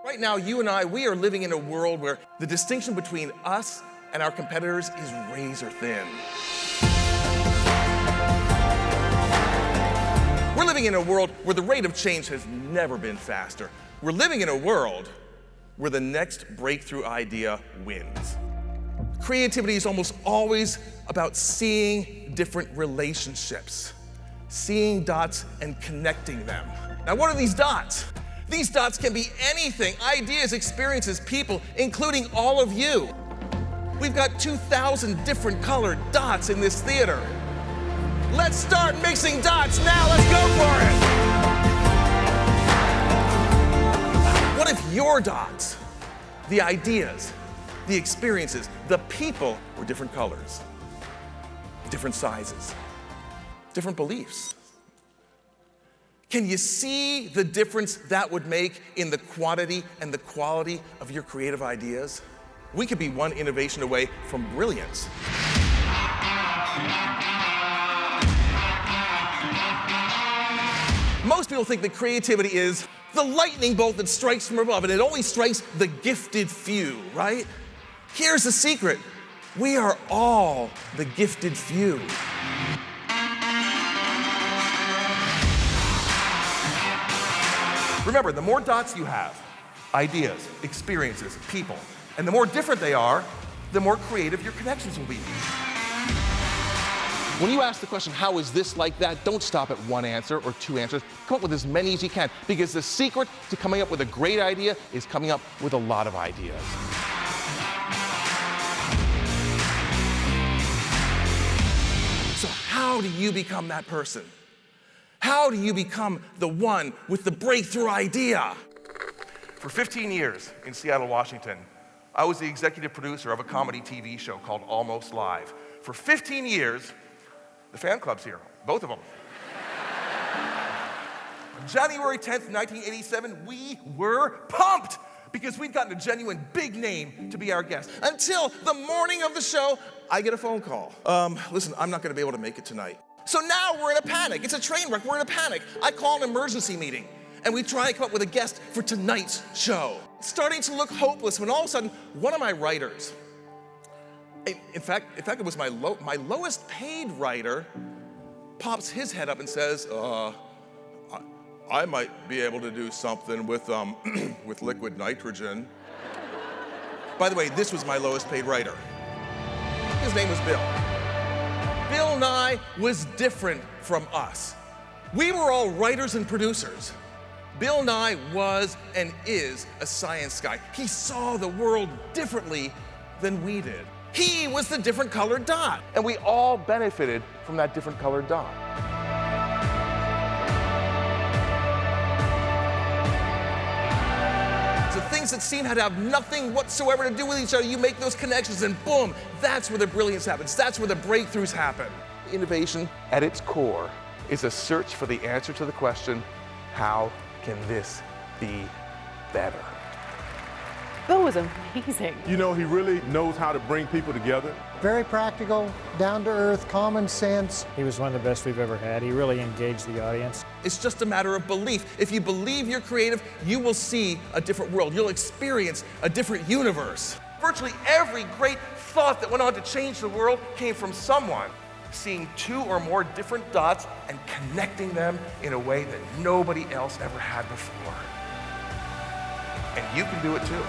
Right now, you and I, we are living in a world where the distinction between us and our competitors is razor thin. We're living in a world where the rate of change has never been faster. We're living in a world where the next breakthrough idea wins. Creativity is almost always about seeing different relationships, seeing dots and connecting them. Now, what are these dots? These dots can be anything, ideas, experiences, people, including all of you. We've got 2,000 different colored dots in this theater. Let's start mixing dots now. Let's go for it. What if your dots, the ideas, the experiences, the people were different colors, different sizes, different beliefs? Can you see the difference that would make in the quantity and the quality of your creative ideas? We could be one innovation away from brilliance. Most people think that creativity is the lightning bolt that strikes from above, and it only strikes the gifted few, right? Here's the secret. We are all the gifted few. Remember, the more dots you have, ideas, experiences, people, and the more different they are, the more creative your connections will be. When you ask the question, how is this like that, don't stop at one answer or two answers. Come up with as many as you can, because the secret to coming up with a great idea is coming up with a lot of ideas. So how do you become that person? How do you become the one with the breakthrough idea? For 15 years in Seattle, Washington, I was the executive producer of a comedy TV show called Almost Live. For 15 years, the fan club's here, both of them. On January 10th, 1987, we were pumped because we'd gotten a genuine big name to be our guest. Until the morning of the show, I get a phone call. Listen, I'm not gonna be able to make it tonight. So now we're in a panic. It's a train wreck, we're in a panic. I call an emergency meeting, and we try and come up with a guest for tonight's show. It's starting to look hopeless when all of a sudden, one of my writers, in fact, it was my lowest paid writer, pops his head up and says, I might be able to do something with liquid nitrogen. By the way, this was my lowest paid writer. His name was Bill. Bill Nye was different from us. We were all writers and producers. Bill Nye was and is a science guy. He saw the world differently than we did. He was the different colored dot. And we all benefited from that different colored dot. So things that seem to have nothing whatsoever to do with each other, you make those connections and boom, that's where the brilliance happens. That's where the breakthroughs happen. Innovation, at its core, is a search for the answer to the question, how can this be better? Bill was amazing. You know, he really knows how to bring people together. Very practical, down to earth, common sense. He was one of the best we've ever had. He really engaged the audience. It's just a matter of belief. If you believe you're creative, you will see a different world. You'll experience a different universe. Virtually every great thought that went on to change the world came from someone seeing two or more different dots and connecting them in a way that nobody else ever had before. And you can do it too.